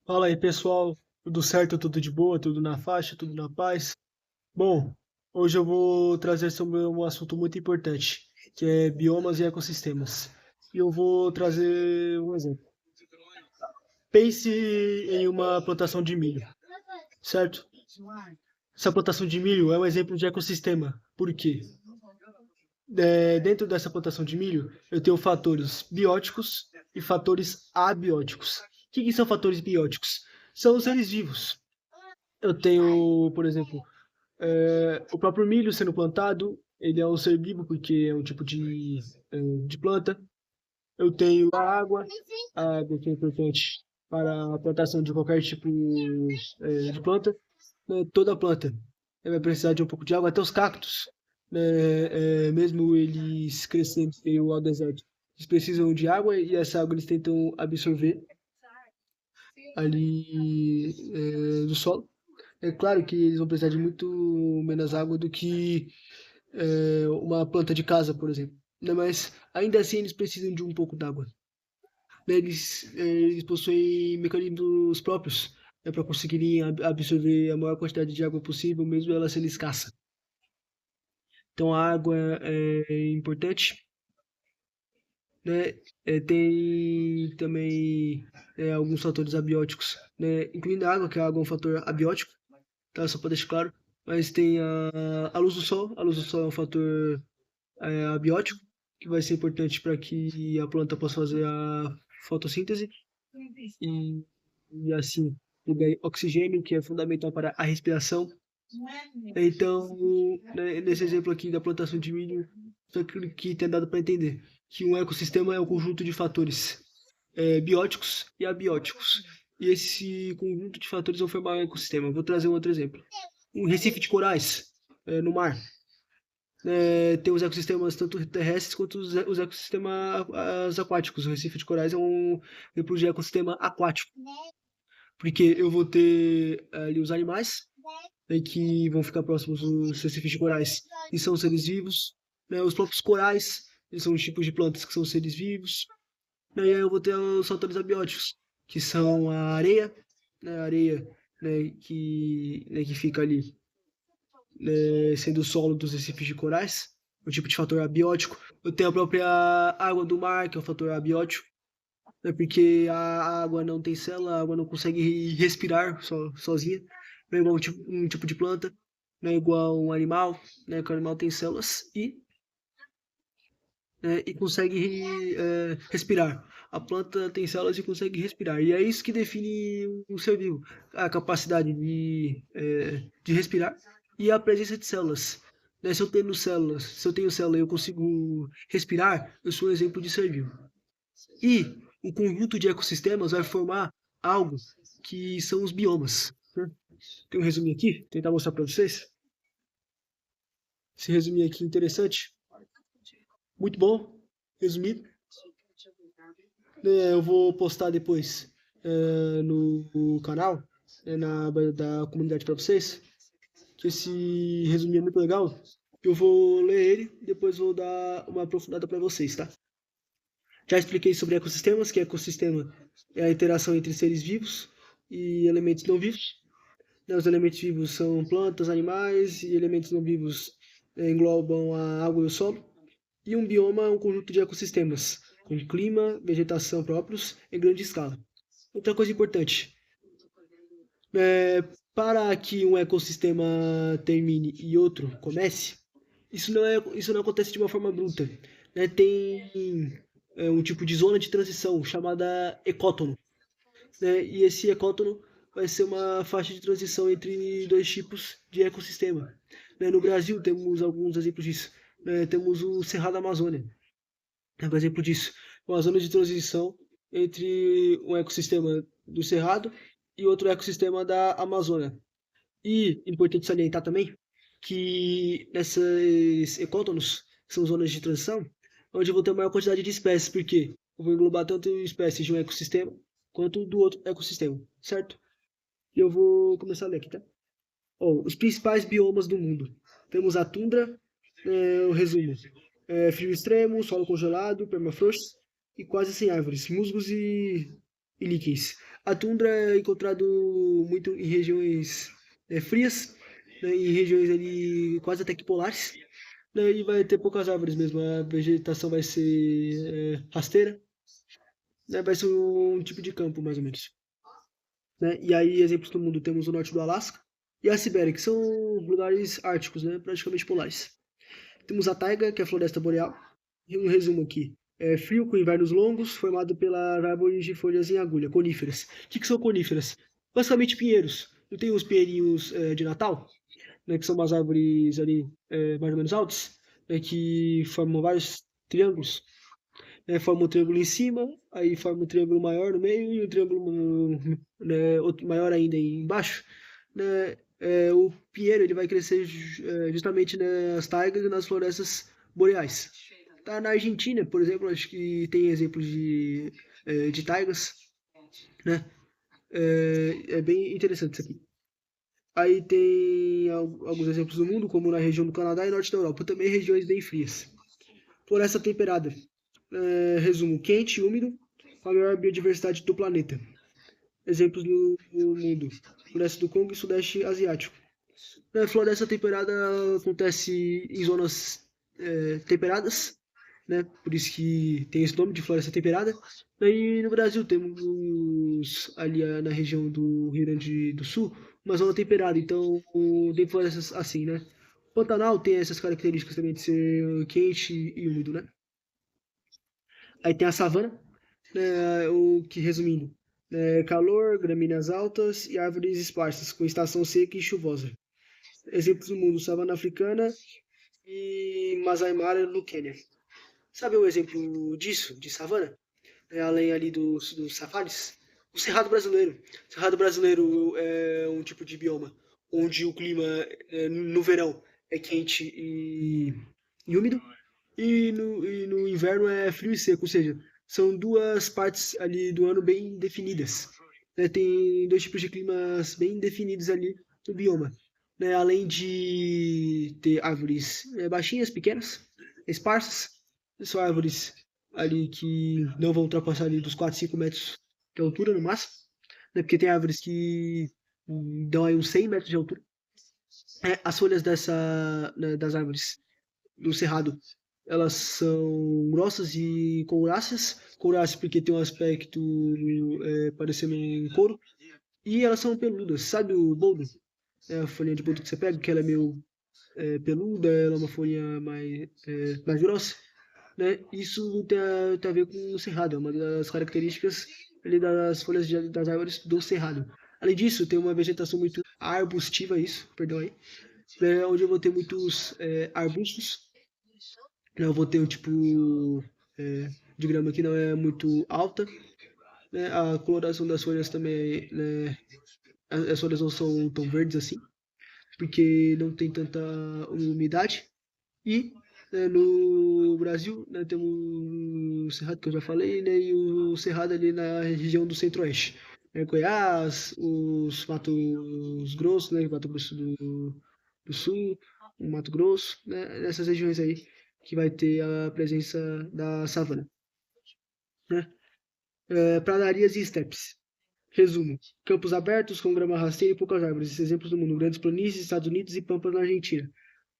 Fala aí, pessoal. Tudo certo, tudo de boa, tudo na faixa, tudo na paz? Bom, hoje eu vou trazer sobre um assunto muito importante, que é biomas e ecossistemas. E eu vou trazer um exemplo. Pense em uma plantação de milho, certo? Essa plantação de milho é um exemplo de ecossistema. Por quê? Dentro dessa plantação de milho, eu tenho fatores bióticos e fatores abióticos. O que são fatores bióticos? São os seres vivos. Eu tenho, por exemplo, o próprio milho sendo plantado, ele é um ser vivo porque é um tipo de planta. Eu tenho a água que é importante para a plantação de qualquer tipo de planta. Né? Toda planta vai precisar de um pouco de água, até os cactos, né? Mesmo eles crescendo em meio ao deserto, eles precisam de água e essa água eles tentam absorver ali do solo. É claro que eles vão precisar de muito menos água do que uma planta de casa, por exemplo. Né? Mas ainda assim eles precisam de um pouco d'água. Né? Eles possuem mecanismos próprios, né, para conseguirem absorver a maior quantidade de água possível, mesmo ela sendo escassa. Então a água é importante, né? Tem também alguns fatores abióticos, né? Incluindo a água, que a água é um fator abiótico, tá? Só para deixar claro. Mas tem a luz do sol. A luz do sol é um fator abiótico, que vai ser importante para que a planta possa fazer a fotossíntese e, e assim liberar oxigênio, que é fundamental para a respiração. Então, né, nesse exemplo aqui da plantação de milho, só que tem dado para entender que um ecossistema é um conjunto de fatores bióticos e abióticos. E esse conjunto de fatores vão formar um ecossistema. Vou trazer um outro exemplo. Um recife de corais no mar. Tem os ecossistemas tanto terrestres quanto os ecossistemas aquáticos. O Recife de Corais é um exemplo de ecossistema aquático, porque eu vou ter ali os animais, né, que vão ficar próximos dos recifes de corais, e são seres vivos. Né, os próprios corais, eles são os tipos de plantas que são seres vivos. Né, e aí eu vou ter os fatores abióticos, que são a areia, né, a areia, que fica ali, sendo o solo dos recifes de corais, um tipo de fator abiótico. Eu tenho a própria água do mar, que é um fator abiótico, né, porque a água não tem célula, a água não consegue respirar sozinha, não é igual um tipo de planta, não é igual um animal, né, que o animal tem células e consegue respirar. A planta tem células e consegue respirar. E é isso que define um ser vivo, a capacidade de respirar e a presença de células. Né? Se eu tenho célula e eu consigo respirar, eu sou um exemplo de ser vivo. E o conjunto de ecossistemas vai formar algo que são os biomas. Né? Tem um resuminho aqui, tentar mostrar para vocês. Esse resuminho aqui interessante, muito bom, resumido. Eu vou postar depois no canal, na aba da comunidade para vocês, que esse resuminho é muito legal. Eu vou ler ele e depois vou dar uma aprofundada para vocês, tá? Já expliquei sobre ecossistemas, que ecossistema é a interação entre seres vivos e elementos não vivos. Os elementos vivos são plantas, animais, e elementos não vivos englobam a água e o solo. E um bioma é um conjunto de ecossistemas, com clima, vegetação próprios em grande escala. Outra coisa importante, é, para que um ecossistema termine e outro comece, isso não acontece de uma forma bruta. Né? Tem um tipo de zona de transição chamada ecótono. Né? E esse ecótono vai ser uma faixa de transição entre dois tipos de ecossistema. Né? No Brasil temos alguns exemplos disso. Né? Temos o Cerrado da Amazônia, por exemplo disso, uma zona de transição entre um ecossistema do Cerrado e outro ecossistema da Amazônia. E importante salientar também que nessas ecótonos, que são zonas de transição, onde eu vou ter a maior quantidade de espécies, porque eu vou englobar tanto espécies de um ecossistema quanto do outro ecossistema, certo? E eu vou começar a ler aqui, tá? Os principais biomas do mundo. Temos a tundra, o resumo. Frio extremo, solo congelado, permafrost e quase sem árvores, musgos e líquens. A tundra é encontrado muito em regiões frias, né, em regiões ali quase até que polares, né, e vai ter poucas árvores mesmo, a vegetação vai ser rasteira, né, vai ser um tipo de campo mais ou menos. Né? E aí, exemplos do mundo, temos o norte do Alasca e a Sibéria, que são lugares árticos, né, praticamente polares. Temos a taiga, que é a floresta boreal. E um resumo aqui. É frio com invernos longos, formado pelas árvores de folhas em agulha, coníferas. O que são coníferas? Basicamente pinheiros. Não tem os pinheirinhos de Natal, né, que são umas árvores ali mais ou menos altas, né, que formam vários triângulos. Né, forma um triângulo em cima, aí forma um triângulo maior no meio e um triângulo né, outro maior ainda embaixo. Né, o pinheiro ele vai crescer justamente nas taigas e nas florestas boreais. Tá na Argentina, por exemplo, acho que tem exemplos de taigas, né? É bem interessante isso aqui. Aí tem alguns exemplos do mundo, como na região do Canadá e norte da Europa, também regiões bem frias. Floresta temperada. Resumo, quente e úmido, com a maior biodiversidade do planeta. Exemplos no mundo. Floresta do Congo e Sudeste Asiático. A floresta temperada acontece em zonas temperadas, né? Por isso que tem esse nome de floresta temperada. E no Brasil temos ali na região do Rio Grande do Sul uma zona temperada, então tem florestas assim, né? Pantanal tem essas características também de ser quente e úmido, né? Aí tem a savana, né, o que resumindo, calor, gramíneas altas e árvores esparsas, com estação seca e chuvosa. Exemplos do mundo, savana africana e Masai Mara no Quênia. Sabe um exemplo disso, de savana? Além ali dos safaris? O Cerrado Brasileiro. O Cerrado Brasileiro é um tipo de bioma onde o clima no verão é quente e úmido, e no inverno é frio e seco, ou seja, são duas partes ali do ano bem definidas. Né? Tem dois tipos de climas bem definidos ali no bioma. Né? Além de ter árvores baixinhas, pequenas, esparsas, são árvores ali que não vão ultrapassar ali dos 4, 5 metros de altura no máximo, né? Porque tem árvores que dão aí uns 100 metros de altura. As folhas das árvores do cerrado, elas são grossas e couráceas. Couráceas porque tem um aspecto parecendo um couro. E elas são peludas. Sabe o boldo? É a folhinha de boldo que você pega, que ela é meio peluda, ela é uma folhinha mais grossa. Né? Isso tem a ver com o cerrado, é uma das características ali das folhas das árvores do cerrado. Além disso, tem uma vegetação muito arbustiva, isso, perdão aí, onde eu vou ter muitos arbustos. Eu vou ter um tipo de grama que não é muito alta. Né? A coloração das folhas também, né? As folhas não são tão verdes assim, porque não tem tanta umidade. E no Brasil, né, temos o Cerrado, que eu já falei, né, e o Cerrado ali na região do Centro-Oeste. Goiás, os Matos Grosso, né, Mato Grosso do Sul, o Mato Grosso, né, nessas regiões aí que vai ter a presença da savana. Né? Pradarias e estepes. Resumo: campos abertos com grama rasteira e poucas árvores. Exemplos do mundo: grandes planícies, Estados Unidos e pampas na Argentina.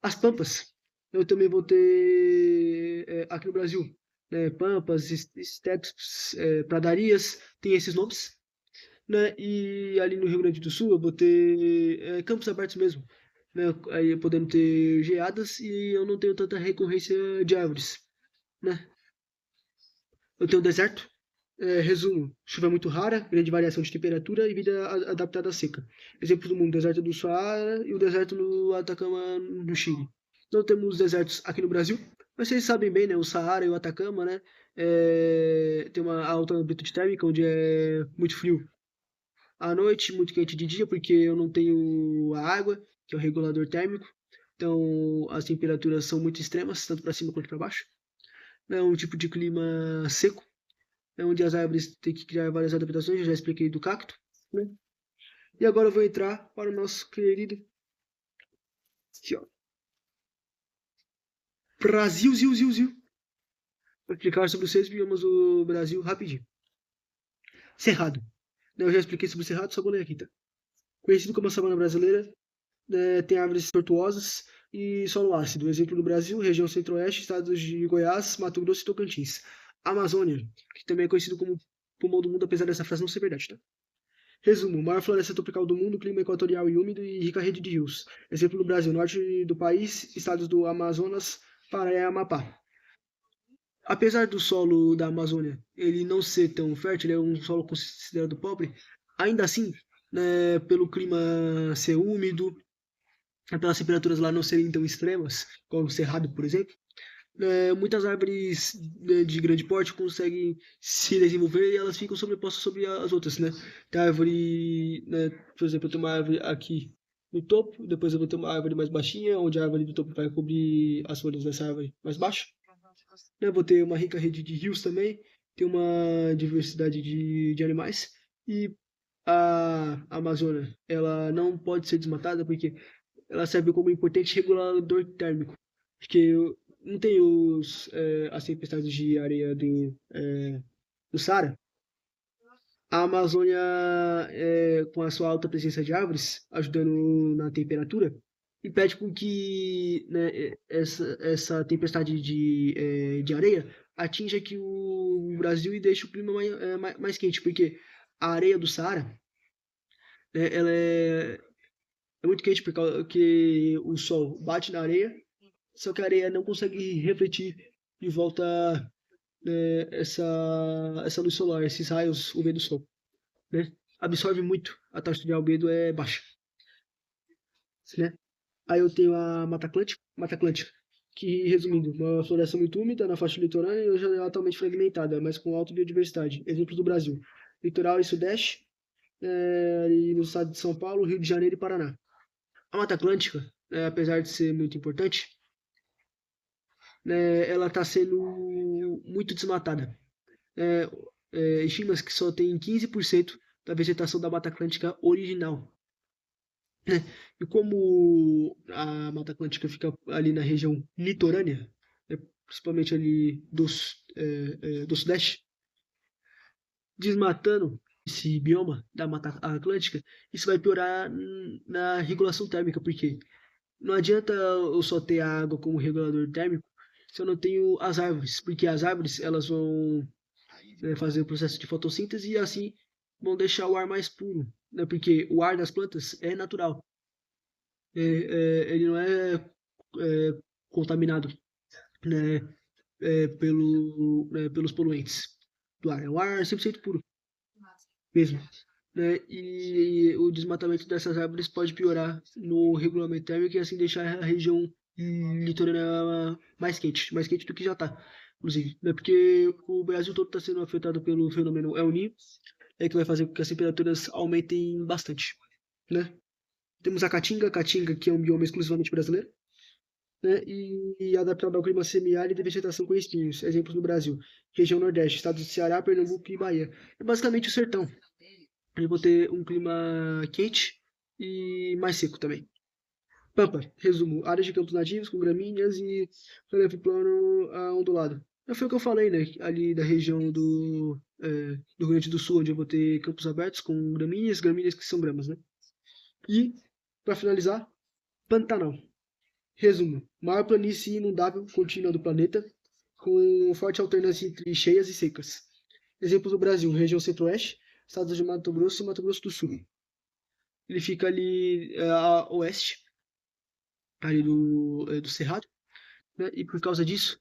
As pampas, eu também vou ter aqui no Brasil, né? Pampas, estepes, pradarias, tem esses nomes. Né? E ali no Rio Grande do Sul eu vou ter campos abertos mesmo. Né? Aí podendo ter geadas e eu não tenho tanta recorrência de árvores. Né? Eu tenho deserto. Resumo: chuva muito rara, grande variação de temperatura e vida adaptada à seca. Exemplos do mundo: deserto do Saara e o deserto no Atacama, no Chile. Não temos desertos aqui no Brasil, mas vocês sabem bem, né? O Saara e o Atacama, né? Tem uma alta amplitude térmica, onde é muito frio à noite, muito quente de dia, porque eu não tenho a água, que é o regulador térmico. Então as temperaturas são muito extremas, tanto para cima quanto para baixo. É um tipo de clima seco, onde as árvores têm que criar várias adaptações, eu já expliquei do cacto. Né? E agora eu vou entrar para o nosso querido aqui, ó, Brasil, ziu, ziu, ziu. Vou explicar sobre os 6 biomas do Brasil rapidinho. Cerrado. Eu já expliquei sobre o Cerrado, só vou ler aqui, tá? Conhecido como a savana brasileira, tem árvores tortuosas e solo ácido. Exemplo do Brasil, região centro-oeste, estados de Goiás, Mato Grosso e Tocantins. Amazônia, que também é conhecido como pulmão do mundo, apesar dessa frase não ser verdade, tá? Resumo: maior floresta tropical do mundo, clima equatorial e úmido e rica rede de rios. Exemplo do Brasil, norte do país, estados do Amazonas, Pará e Amapá. Apesar do solo da Amazônia ele não ser tão fértil, ele é um solo considerado pobre, ainda assim, né, pelo clima ser úmido, pelas temperaturas lá não serem tão extremas, como o Cerrado, por exemplo, muitas árvores, né, de grande porte conseguem se desenvolver e elas ficam sobrepostas sobre as outras, né? Tem árvore, né, por exemplo, eu tenho uma árvore aqui no topo, depois eu vou ter uma árvore mais baixinha, onde a árvore do topo vai cobrir as folhas dessa árvore mais baixa. Né? Vou ter uma rica rede de rios também, tem uma diversidade de animais e a Amazônia, ela não pode ser desmatada porque ela serve como um importante regulador térmico, porque não tem as tempestades de areia do Saara. A Amazônia, com a sua alta presença de árvores, ajudando na temperatura, impede com que, né, essa tempestade de areia atinja aqui o Brasil e deixe o clima mais quente, porque a areia do Saara, né, ela é muito quente porque o sol bate na areia, só que a areia não consegue refletir de volta, essa luz solar, esses raios UV do sol, né? Absorve muito, a taxa de albedo é baixa, né? Aí eu tenho a Mata Atlântica, que, resumindo, uma floresta muito úmida na faixa litorânea e hoje é atualmente fragmentada, mas com alta biodiversidade. Exemplos do Brasil: litoral e sudeste, e no estado de São Paulo, Rio de Janeiro e Paraná. A Mata Atlântica, apesar de ser muito importante, né, ela está sendo muito desmatada. É, Estima-se que só tem 15% da vegetação da Mata Atlântica original. Né? E como a Mata Atlântica fica ali na região litorânea, né, principalmente ali do Sudeste, desmatando esse bioma da Mata Atlântica, isso vai piorar na regulação térmica, porque não adianta eu só ter a água como regulador térmico se eu não tenho as árvores, porque as árvores elas vão, fazer o processo de fotossíntese e assim vão deixar o ar mais puro, né? Porque o ar das plantas é natural, ele não contaminado, né, pelos poluentes do ar, é um ar 100% puro mesmo. Né? E o desmatamento dessas árvores pode piorar no regulamento térmico e assim deixar a região litorânea mais quente do que já está, inclusive, né? Porque o Brasil todo está sendo afetado pelo fenômeno El Niño, que vai fazer com que as temperaturas aumentem bastante, né? Temos a Caatinga, que é um bioma exclusivamente brasileiro, né? E adaptado ao clima semiárido e vegetação com espinhos. Exemplos no Brasil: região Nordeste, estados de Ceará, Pernambuco e Bahia. É basicamente o sertão. Eu vou ter um clima quente e mais seco também. Pampa, resumo: áreas de campos nativos com gramíneas e relevo plano ondulado. Foi o que eu falei, né? Ali da região do Rio Grande do Sul, onde eu vou ter campos abertos com gramíneas que são gramas, né? E, para finalizar, Pantanal. Resumo: maior planície inundável contínua do planeta, com forte alternância entre cheias e secas. Exemplos do Brasil: região centro-oeste, estados de Mato Grosso e Mato Grosso do Sul. Ele fica ali a oeste, ali do Cerrado, né? E por causa disso,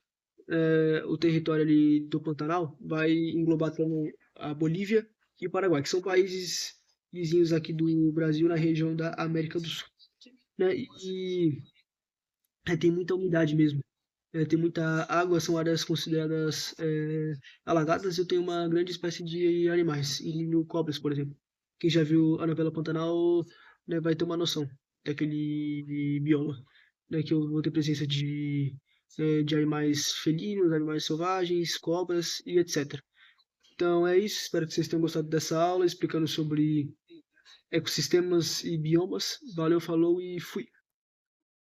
o território ali do Pantanal vai englobar também a Bolívia e o Paraguai, que são países vizinhos aqui do Brasil na região da América do Sul, né? E tem muita umidade mesmo. Tem muita água, são áreas consideradas alagadas e tem uma grande espécie de animais, incluindo cobras, por exemplo. Quem já viu a novela Pantanal, né, vai ter uma noção daquele bioma, né, que eu vou ter presença de animais felinos, animais selvagens, cobras e etc. Então é isso, espero que vocês tenham gostado dessa aula explicando sobre ecossistemas e biomas. Valeu, falou e fui!